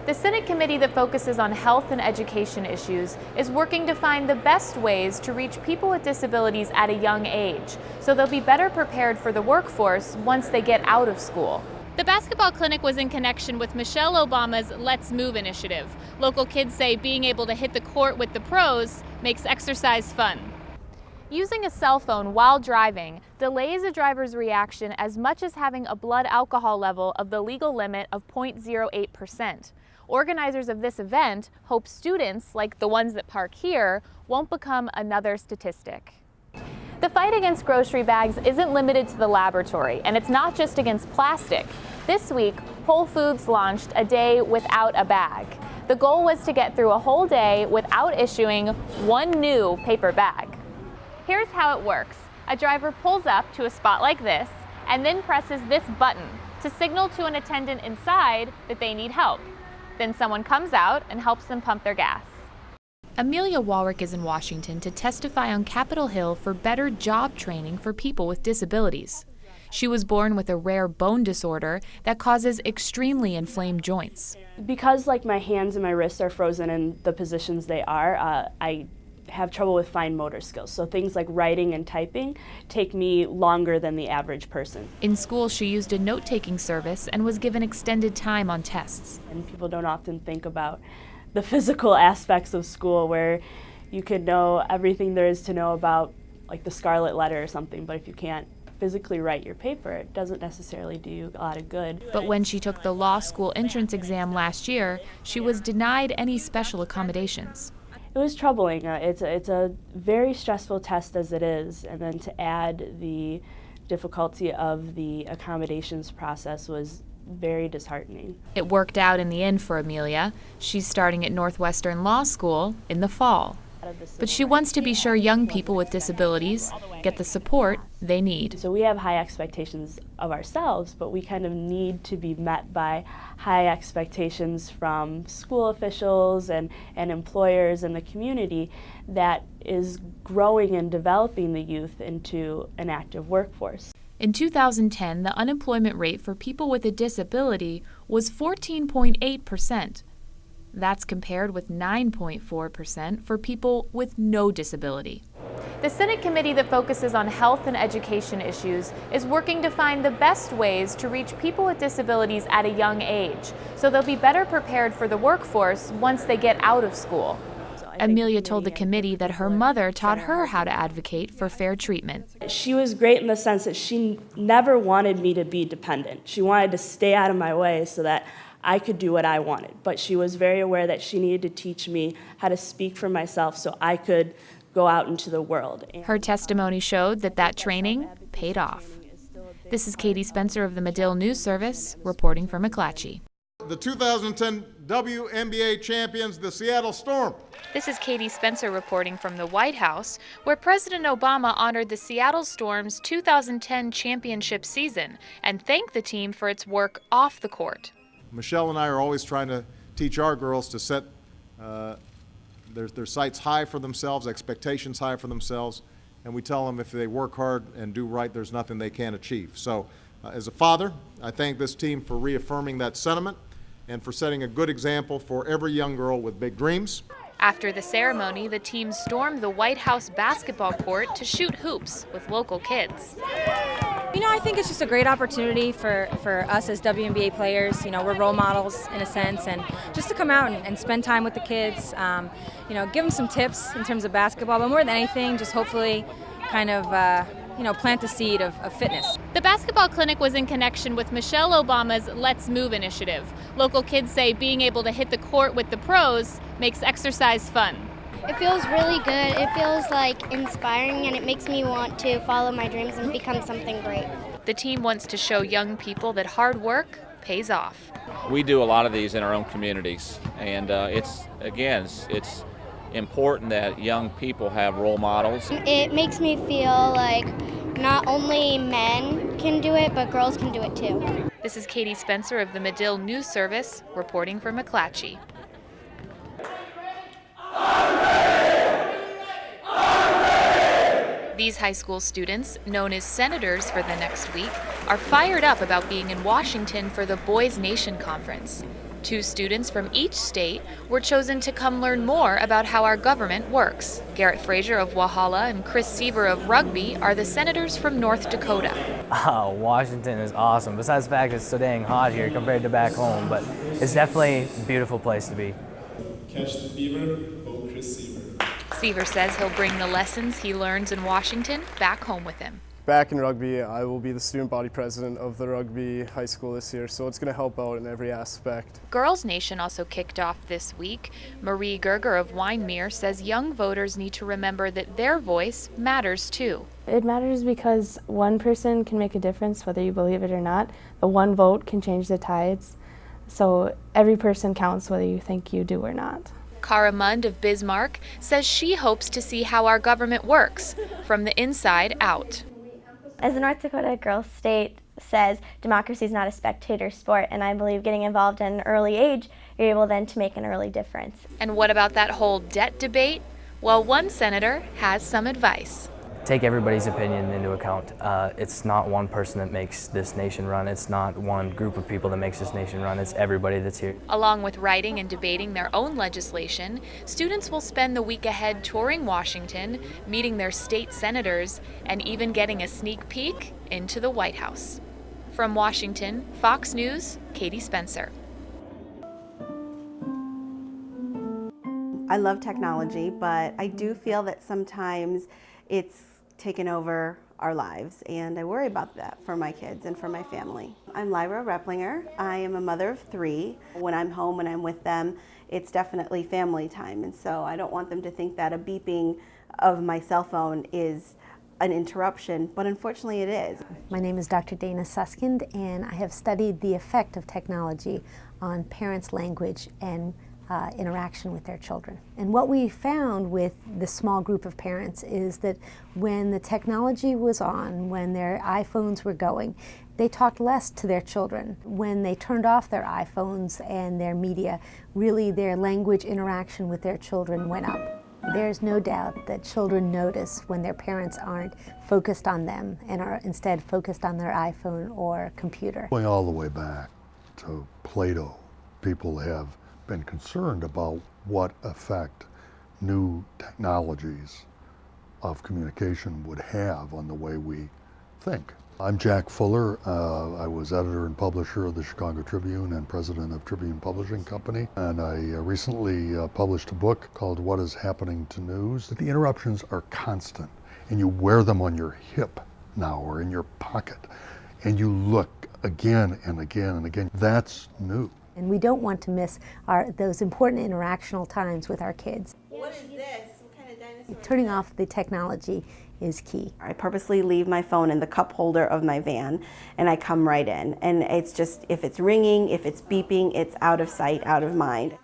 The Senate committee that focuses on health and education issues is working to find the best ways to reach people with disabilities at a young age, so they'll be better prepared for the workforce once they get out of school. The basketball clinic was in connection with Michelle Obama's Let's Move initiative. Local kids say being able to hit the court with the pros makes exercise fun. Using a cell phone while driving delays a driver's reaction as much as having a blood alcohol level of the legal limit of 0.08%. Organizers of this event hope students, like the ones that park here, won't become another statistic. The fight against grocery bags isn't limited to the laboratory, and it's not just against plastic. This week, Whole Foods launched a day without a bag. The goal was to get through a whole day without issuing one new paper bag. Here's how it works. A driver pulls up to a spot like this and then presses this button to signal to an attendant inside that they need help. Then someone comes out and helps them pump their gas. Amelia Walrick is in Washington to testify on Capitol Hill for better job training for people with disabilities. She was born with a rare bone disorder that causes extremely inflamed joints. Because my hands and my wrists are frozen in the positions they are, I have trouble with fine motor skills. So things like writing and typing take me longer than the average person. In school, she used a note-taking service and was given extended time on tests. And people don't often think about the physical aspects of school where you could know everything there is to know about the scarlet letter or something, but if you can't physically write your paper, it doesn't necessarily do you a lot of good. But when she took the law school entrance exam last year, she was denied any special accommodations. It was troubling. It's a very stressful test as it is, and then to add the difficulty of the accommodations process was very disheartening. It worked out in the end for Amelia. She's starting at Northwestern Law School in the fall. But she wants to be sure young people with disabilities get the support they need. So we have high expectations of ourselves, but we kind of need to be met by high expectations from school officials and employers and the community that is growing and developing the youth into an active workforce. In 2010, the unemployment rate for people with a disability was 14.8%. That's compared with 9.4% for people with no disability. The Senate committee that focuses on health and education issues is working to find the best ways to reach people with disabilities at a young age, so they'll be better prepared for the workforce once they get out of school. Amelia told the committee that her mother taught her how to advocate for fair treatment. She was great in the sense that she never wanted me to be dependent. She wanted to stay out of my way so that I could do what I wanted. But she was very aware that she needed to teach me how to speak for myself so I could go out into the world. Her testimony showed that training paid off. This is Katie Spencer of the Medill News Service, reporting from McClatchy. The 2010 WNBA champions, the Seattle Storm. This is Katie Spencer reporting from the White House, where President Obama honored the Seattle Storm's 2010 championship season and thanked the team for its work off the court. Michelle and I are always trying to teach our girls to set their sights high for themselves, expectations high for themselves, and we tell them if they work hard and do right, there's nothing they can't achieve. So as a father, I thank this team for reaffirming that sentiment and for setting a good example for every young girl with big dreams. After the ceremony, the team stormed the White House basketball court to shoot hoops with local kids. I think it's just a great opportunity for us as WNBA players. We're role models in a sense, and just to come out and spend time with the kids, give them some tips in terms of basketball, but more than anything, just hopefully kind of plant the seed of fitness. The basketball clinic was in connection with Michelle Obama's Let's Move initiative. Local kids say being able to hit the court with the pros makes exercise fun. It feels really good. It feels inspiring, and it makes me want to follow my dreams and become something great. The team wants to show young people that hard work pays off. We do a lot of these in our own communities, and it's important that young people have role models. It makes me feel like not only men can do it, but girls can do it too. This is Katie Spencer of the Medill News Service, reporting for McClatchy. These high school students, known as senators for the next week, are fired up about being in Washington for the Boys Nation Conference. 2 students from each state were chosen to come learn more about how our government works. Garrett Frazier of Walhalla and Chris Siever of Rugby are the senators from North Dakota. Oh, Washington is awesome. Besides the fact it's so dang hot here compared to back home, but it's definitely a beautiful place to be. Catch the fever, vote Chris Siever. Siever says he'll bring the lessons he learns in Washington back home with him. Back in rugby, I will be the student body president of the rugby high school this year, so it's going to help out in every aspect. Girls Nation also kicked off this week. Marie Gerger of Winemere says young voters need to remember that their voice matters too. It matters because one person can make a difference, whether you believe it or not. The one vote can change the tides, so every person counts whether you think you do or not. Cara Mund of Bismarck says she hopes to see how our government works from the inside out. As the North Dakota Girls State says, democracy is not a spectator sport, and I believe getting involved at an early age, you're able then to make an early difference. And what about that whole debt debate? Well, one senator has some advice. Take everybody's opinion into account. It's not one person that makes this nation run. It's not one group of people that makes this nation run. It's everybody that's here. Along with writing and debating their own legislation, students will spend the week ahead touring Washington, meeting their state senators, and even getting a sneak peek into the White House. From Washington, Fox News, Katie Spencer. I love technology, but I do feel that sometimes it's taken over our lives, and I worry about that for my kids and for my family. I'm Lyra Replinger. I am a mother of 3. When I'm home, when I'm with them, it's definitely family time, and so I don't want them to think that a beeping of my cell phone is an interruption, but unfortunately it is. My name is Dr. Dana Suskind, and I have studied the effect of technology on parents' language and interaction with their children. And what we found with the small group of parents is that when the technology was on, when their iPhones were going, they talked less to their children. When they turned off their iPhones and their media, really their language interaction with their children went up. There's no doubt that children notice when their parents aren't focused on them and are instead focused on their iPhone or computer. Going all the way back to Plato, people have been concerned about what effect new technologies of communication would have on the way we think. I'm Jack Fuller. I was editor and publisher of the Chicago Tribune and president of Tribune Publishing Company. And I recently published a book called What is Happening to News. The interruptions are constant, and you wear them on your hip now or in your pocket, and you look again and again and again. That's new. And we don't want to miss those important interactional times with our kids. What is this? What kind of dinosaur? Turning off the technology is key. I purposely leave my phone in the cup holder of my van, and I come right in. And it's just, if it's ringing, if it's beeping, it's out of sight, out of mind.